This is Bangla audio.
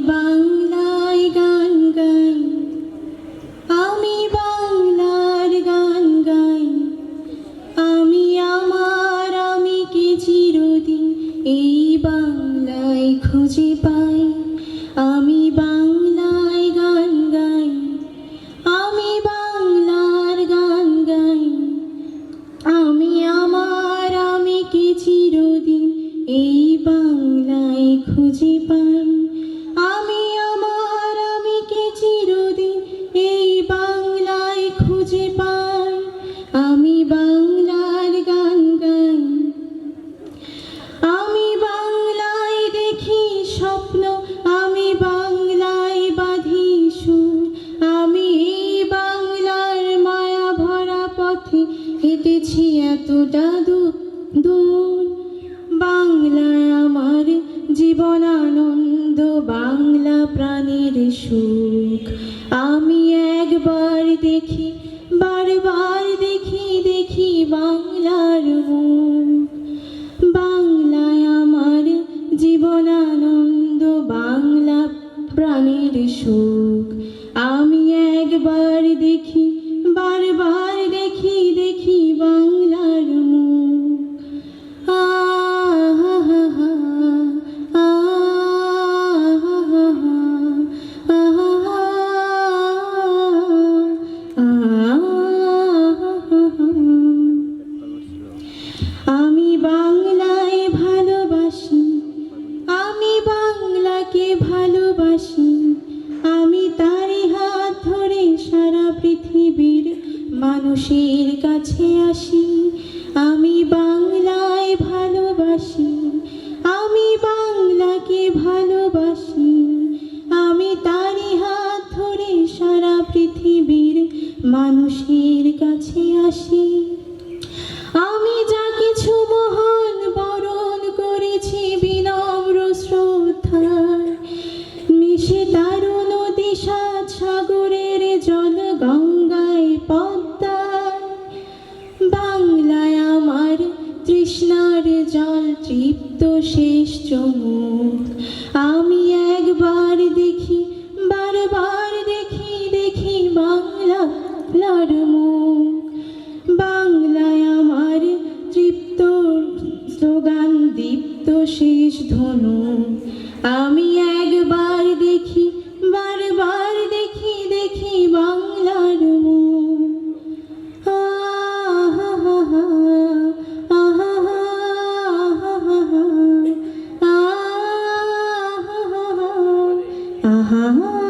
বাংলায় গান গাই, আমি বাংলার গান গাই। আমি আমার আমিকে চিরদিন এই বাংলায় খুঁজে পাই। আমি বাংলায় গান গাই, আমি বাংলার গান গাই। আমি আমার আমিকে চিরদিন এই বাংলায় খুঁজে পাই। আমি আমার আমিকে চিরদিন এই বাংলায় খুঁজে পাই। আমি বাংলার গান গাই, আমি বাংলায় দেখি স্বপ্ন, আমি বাংলায় বাঁধি সুর। আমি এই বাংলার মায়া ভরা পথে হেঁটেছি এতটা দূর। বাংলায় আমার জীবন আনন্দ, বাংলা প্রাণের সুখ। আমি একবার দেখি, বারবার দেখি, দেখি বাংলার মুখ। বাংলায় আমার জীবন আনন্দ, বাংলা প্রাণের সুখ। আমি একবার দেখি, বারবার দেখি, দেখি বাংলার মুখ। আমি বাংলায় ভালোবাসি, আমি বাংলাকে ভালোবাসি। আমি তারই হাত ধরে সারা পৃথিবীর মানুষের কাছে আসি। আমি বাংলায় ভালোবাসি, আমি বাংলাকে ভালোবাসি। আমি তারই হাত ধরে সারা পৃথিবীর মানুষের কাছে আসি। আমি যা কিছু মহান বরণ করেছি বিনম্র শ্রদ্ধায়, মিশে তারুণ নদী সাত সাগরের জল গঙ্গায় পদ্মায়। বাংলায় আমার তৃষ্ণার জল তৃপ্ত শেষ চমুক। আমি একবার দেখি, বারবার দেখি, দেখি বাংলার মুখ। বাংলায় আমার তৃপ্ত স্লোগান দীপ্ত শেষ ধনু। আমি একবার দেখি, বারবার দেখি, দেখি বাংলার মুখ। আহা